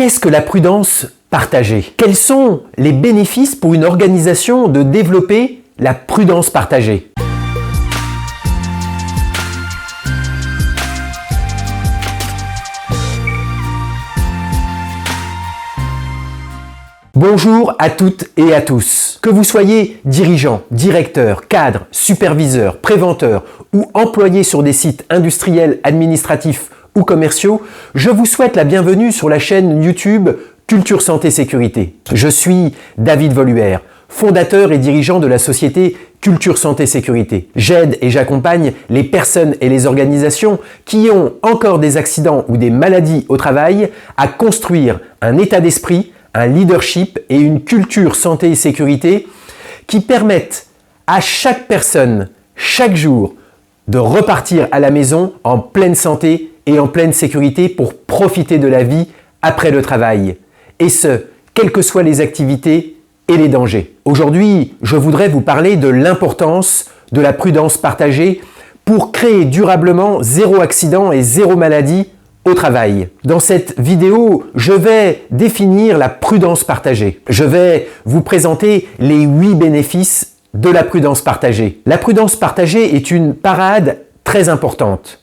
Qu'est-ce que la prudence partagée? Quels sont les bénéfices pour une organisation de développer la prudence partagée? Bonjour à toutes et à tous. Que vous soyez dirigeant, directeur, cadre, superviseur, préventeur ou employé sur des sites industriels, administratifs ou commerciaux, je vous souhaite la bienvenue sur la chaîne YouTube Culture Santé Sécurité. Je suis David Voluère, fondateur et dirigeant de la société Culture Santé Sécurité. J'aide et j'accompagne les personnes et les organisations qui ont encore des accidents ou des maladies au travail à construire un état d'esprit, un leadership et une culture santé et sécurité qui permettent à chaque personne, chaque jour, de repartir à la maison en pleine santé et en pleine sécurité pour profiter de la vie après le travail. Et ce, quelles que soient les activités et les dangers. Aujourd'hui, je voudrais vous parler de l'importance de la prudence partagée pour créer durablement zéro accident et zéro maladie au travail. Dans cette vidéo, je vais définir la prudence partagée. Je vais vous présenter les 8 bénéfices de la prudence partagée. La prudence partagée est une parade très importante.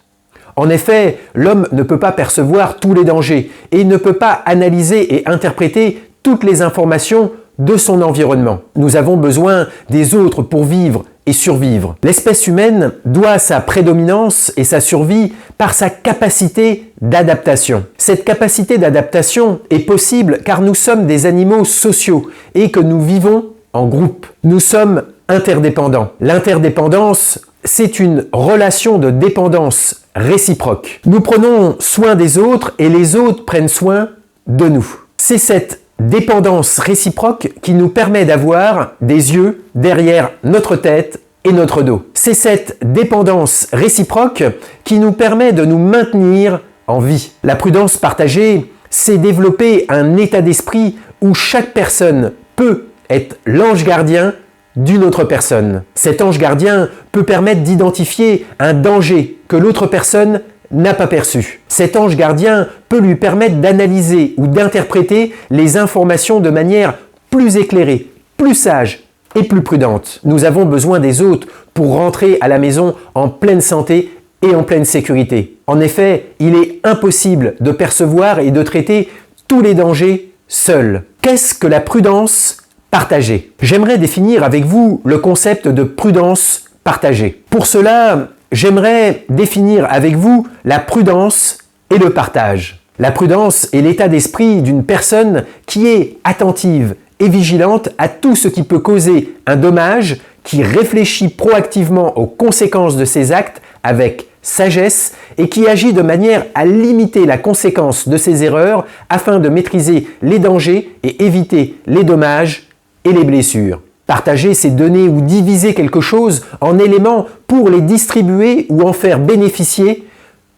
En effet, l'homme ne peut pas percevoir tous les dangers et ne peut pas analyser et interpréter toutes les informations de son environnement. Nous avons besoin des autres pour vivre et survivre. L'espèce humaine doit sa prédominance et sa survie par sa capacité d'adaptation. Cette capacité d'adaptation est possible car nous sommes des animaux sociaux et que nous vivons en groupe. Nous sommes interdépendants. L'interdépendance, c'est une relation de dépendance réciproque. Nous prenons soin des autres et les autres prennent soin de nous. C'est cette dépendance réciproque qui nous permet d'avoir des yeux derrière notre tête et notre dos. C'est cette dépendance réciproque qui nous permet de nous maintenir en vie. La prudence partagée, c'est développer un état d'esprit où chaque personne peut être l'ange gardien d'une autre personne. Cet ange gardien peut permettre d'identifier un danger que l'autre personne n'a pas perçu. Cet ange gardien peut lui permettre d'analyser ou d'interpréter les informations de manière plus éclairée, plus sage et plus prudente. Nous avons besoin des autres pour rentrer à la maison en pleine santé et en pleine sécurité. En effet, il est impossible de percevoir et de traiter tous les dangers seul. Qu'est-ce que la prudence partagée? J'aimerais définir avec vous le concept de prudence partagée. Pour cela, j'aimerais définir avec vous la prudence et le partage. La prudence est l'état d'esprit d'une personne qui est attentive et vigilante à tout ce qui peut causer un dommage, qui réfléchit proactivement aux conséquences de ses actes avec sagesse et qui agit de manière à limiter la conséquence de ses erreurs afin de maîtriser les dangers et éviter les dommages et les blessures. Partager, c'est donner ou diviser quelque chose en éléments pour les distribuer ou en faire bénéficier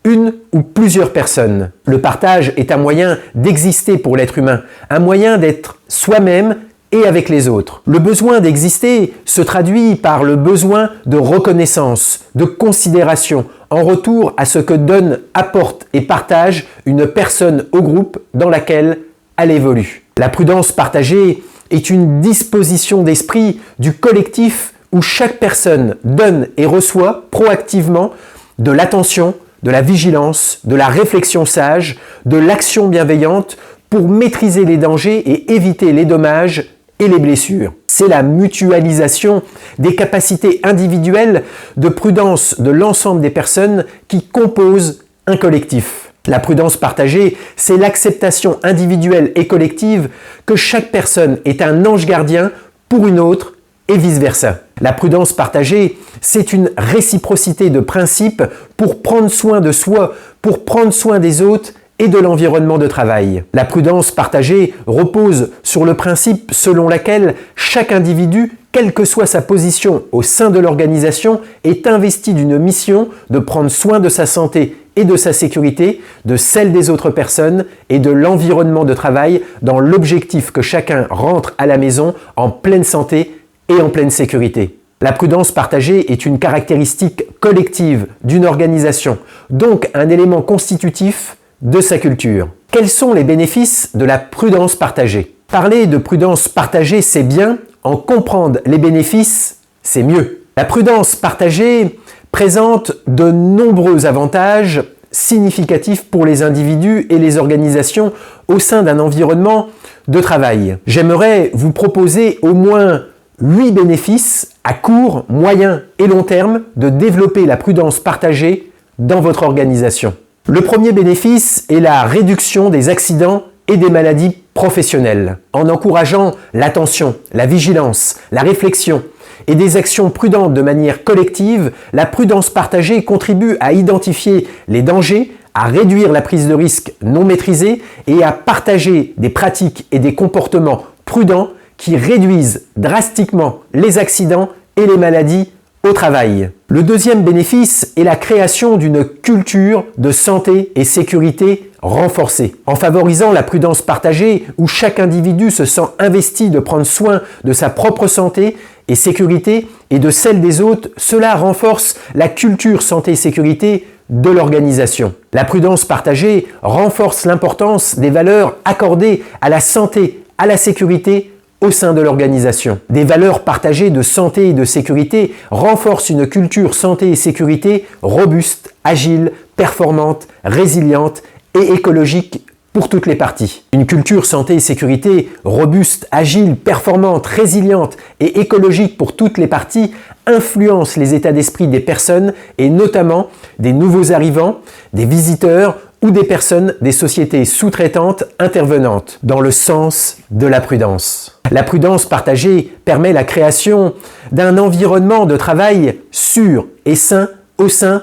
une ou plusieurs personnes. Le partage est un moyen d'exister pour l'être humain, un moyen d'être soi-même et avec les autres. Le besoin d'exister se traduit par le besoin de reconnaissance, de considération, en retour à ce que donne, apporte et partage une personne au groupe dans laquelle elle évolue. La prudence partagée est une disposition d'esprit du collectif où chaque personne donne et reçoit proactivement de l'attention, de la vigilance, de la réflexion sage, de l'action bienveillante pour maîtriser les dangers et éviter les dommages et les blessures. C'est la mutualisation des capacités individuelles de prudence de l'ensemble des personnes qui composent un collectif. La prudence partagée, c'est l'acceptation individuelle et collective que chaque personne est un ange gardien pour une autre et vice-versa. La prudence partagée, c'est une réciprocité de principes pour prendre soin de soi, pour prendre soin des autres et de l'environnement de travail. La prudence partagée repose sur le principe selon lequel chaque individu, quelle que soit sa position au sein de l'organisation, est investi d'une mission de prendre soin de sa santé et de sa sécurité, de celle des autres personnes et de l'environnement de travail dans l'objectif que chacun rentre à la maison en pleine santé et en pleine sécurité. La prudence partagée est une caractéristique collective d'une organisation, donc un élément constitutif de sa culture. Quels sont les bénéfices de la prudence partagée? Parler de prudence partagée, c'est bien. En comprendre les bénéfices, c'est mieux. La prudence partagée présente de nombreux avantages significatifs pour les individus et les organisations au sein d'un environnement de travail. J'aimerais vous proposer au moins 8 bénéfices à court, moyen et long terme de développer la prudence partagée dans votre organisation. Le premier bénéfice est la réduction des accidents et des maladies professionnelles. En encourageant l'attention, la vigilance, la réflexion et des actions prudentes de manière collective, la prudence partagée contribue à identifier les dangers, à réduire la prise de risque non maîtrisée et à partager des pratiques et des comportements prudents qui réduisent drastiquement les accidents et les maladies au travail. Le deuxième bénéfice est la création d'une culture de santé et sécurité renforcée. En favorisant la prudence partagée, où chaque individu se sent investi de prendre soin de sa propre santé et sécurité et de celle des autres, cela renforce la culture santé et sécurité de l'organisation. La prudence partagée renforce l'importance des valeurs accordées à la santé, à la sécurité au sein de l'organisation. Des valeurs partagées de santé et de sécurité renforcent une culture santé et sécurité robuste, agile, performante, résiliente et écologique pour toutes les parties. Une culture santé et sécurité robuste, agile, performante, résiliente et écologique pour toutes les parties influence les états d'esprit des personnes et notamment des nouveaux arrivants, des visiteurs ou des personnes des sociétés sous-traitantes intervenantes dans le sens de la prudence. La prudence partagée permet la création d'un environnement de travail sûr et sain au sein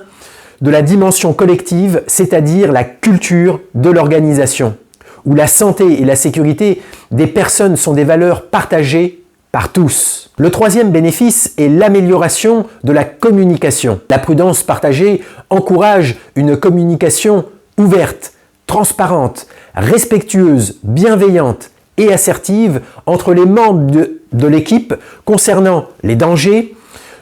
de la dimension collective, c'est-à-dire la culture de l'organisation, où la santé et la sécurité des personnes sont des valeurs partagées par tous. Le troisième bénéfice est l'amélioration de la communication. La prudence partagée encourage une communication ouverte, transparente, respectueuse, bienveillante et assertive entre les membres de l'équipe concernant les dangers,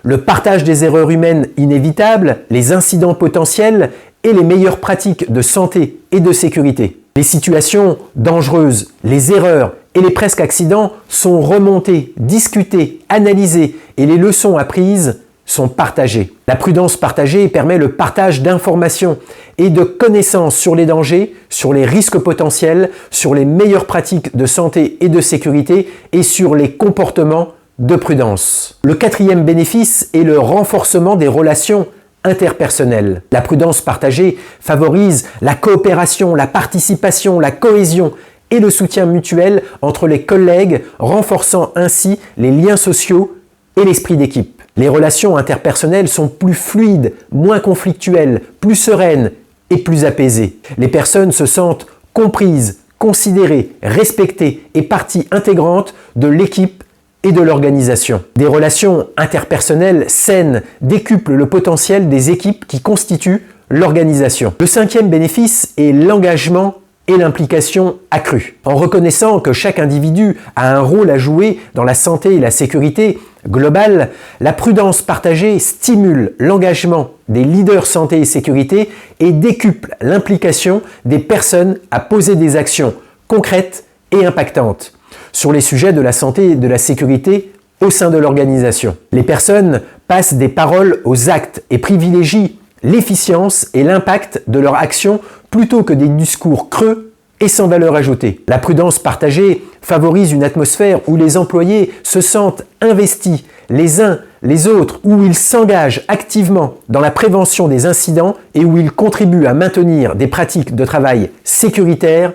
le partage des erreurs humaines inévitables, les incidents potentiels et les meilleures pratiques de santé et de sécurité. Les situations dangereuses, les erreurs et les presque accidents sont remontés, discutés, analysés et les leçons apprises sont partagées. La prudence partagée permet le partage d'informations et de connaissances sur les dangers, sur les risques potentiels, sur les meilleures pratiques de santé et de sécurité et sur les comportements de prudence. Le quatrième bénéfice est le renforcement des relations interpersonnelles. La prudence partagée favorise la coopération, la participation, la cohésion et le soutien mutuel entre les collègues, renforçant ainsi les liens sociaux et l'esprit d'équipe. Les relations interpersonnelles sont plus fluides, moins conflictuelles, plus sereines et plus apaisées. Les personnes se sentent comprises, considérées, respectées et partie intégrante de l'équipe et de l'organisation. Des relations interpersonnelles saines décuplent le potentiel des équipes qui constituent l'organisation. Le cinquième bénéfice est l'engagement et l'implication accrue. En reconnaissant que chaque individu a un rôle à jouer dans la santé et la sécurité globale, la prudence partagée stimule l'engagement des leaders santé et sécurité et décuple l'implication des personnes à poser des actions concrètes et impactantes sur les sujets de la santé et de la sécurité au sein de l'organisation. Les personnes passent des paroles aux actes et privilégient l'efficience et l'impact de leur action plutôt que des discours creux et sans valeur ajoutée. La prudence partagée favorise une atmosphère où les employés se sentent investis les uns les autres, où ils s'engagent activement dans la prévention des incidents et où ils contribuent à maintenir des pratiques de travail sécuritaires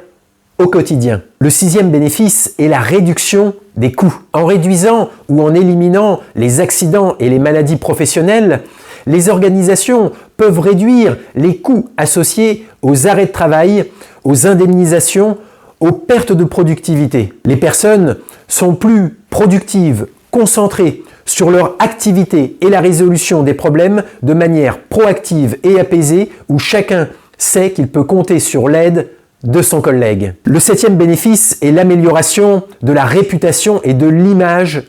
au quotidien. Le sixième bénéfice est la réduction des coûts. En réduisant ou en éliminant les accidents et les maladies professionnelles, les organisations peuvent réduire les coûts associés aux arrêts de travail, aux indemnisations, aux pertes de productivité. Les personnes sont plus productives, concentrées sur leur activité et la résolution des problèmes de manière proactive et apaisée, où chacun sait qu'il peut compter sur l'aide de son collègue. Le septième bénéfice est l'amélioration de la réputation et de l'image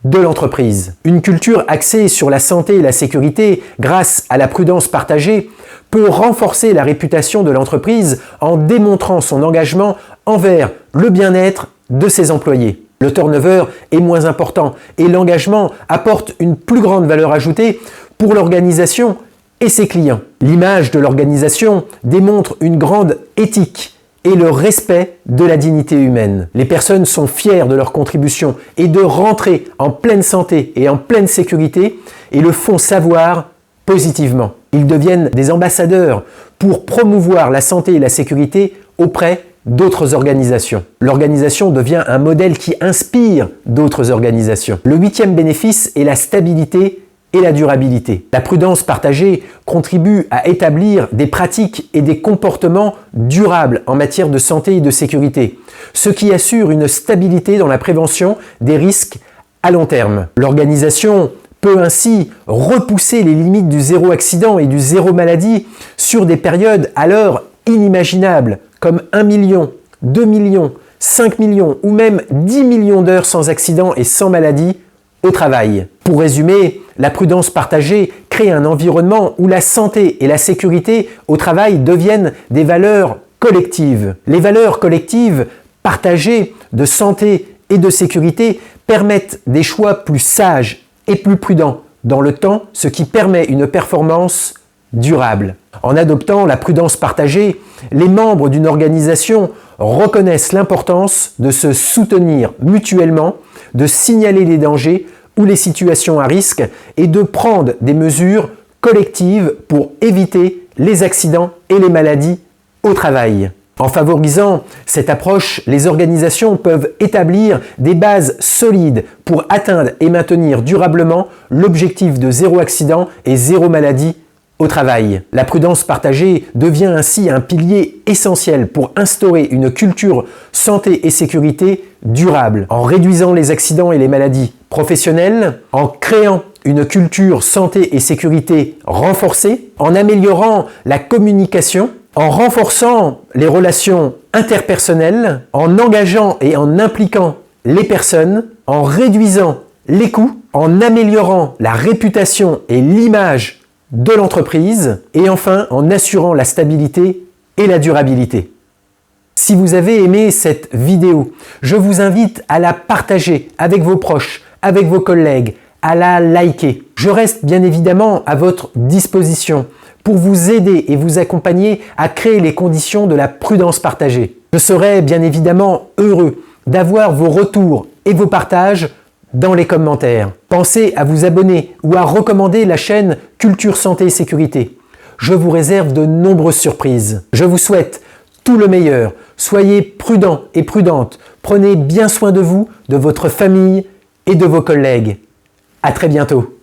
de l'entreprise. Une culture axée sur la santé et la sécurité grâce à la prudence partagée peut renforcer la réputation de l'entreprise en démontrant son engagement envers le bien-être de ses employés. Le turnover est moins important et l'engagement apporte une plus grande valeur ajoutée pour l'organisation et ses clients. L'image de l'organisation démontre une grande éthique et le respect de la dignité humaine. Les personnes sont fières de leur contribution et de rentrer en pleine santé et en pleine sécurité et le font savoir positivement. Ils deviennent des ambassadeurs pour promouvoir la santé et la sécurité auprès d'autres organisations. L'organisation devient un modèle qui inspire d'autres organisations. Le 8e bénéfice est la stabilité et la durabilité. La prudence partagée contribue à établir des pratiques et des comportements durables en matière de santé et de sécurité, ce qui assure une stabilité dans la prévention des risques à long terme. L'organisation peut ainsi repousser les limites du zéro accident et du zéro maladie sur des périodes alors inimaginables, comme 1 million, 2 millions, 5 millions ou même 10 millions d'heures sans accident et sans maladie au travail. Pour résumer, la prudence partagée crée un environnement où la santé et la sécurité au travail deviennent des valeurs collectives. Les valeurs collectives partagées de santé et de sécurité permettent des choix plus sages et plus prudents dans le temps, ce qui permet une performance durable. En adoptant la prudence partagée, les membres d'une organisation reconnaissent l'importance de se soutenir mutuellement, de signaler les dangers ou les situations à risque et de prendre des mesures collectives pour éviter les accidents et les maladies au travail. En favorisant cette approche, les organisations peuvent établir des bases solides pour atteindre et maintenir durablement l'objectif de zéro accident et zéro maladie au travail. La prudence partagée devient ainsi un pilier essentiel pour instaurer une culture santé et sécurité durable, en réduisant les accidents et les maladies professionnelles, en créant une culture santé et sécurité renforcée, en améliorant la communication, en renforçant les relations interpersonnelles, en engageant et en impliquant les personnes, en réduisant les coûts, en améliorant la réputation et l'image de l'entreprise et enfin en assurant la stabilité et la durabilité. Si vous avez aimé cette vidéo, je vous invite à la partager avec vos proches, avec vos collègues, à la liker. Je reste bien évidemment à votre disposition pour vous aider et vous accompagner à créer les conditions de la prudence partagée. Je serai bien évidemment heureux d'avoir vos retours et vos partages dans les commentaires. Pensez à vous abonner ou à recommander la chaîne Culture Santé et Sécurité. Je vous réserve de nombreuses surprises. Je vous souhaite tout le meilleur. Soyez prudents et prudentes. Prenez bien soin de vous, de votre famille et de vos collègues. À très bientôt.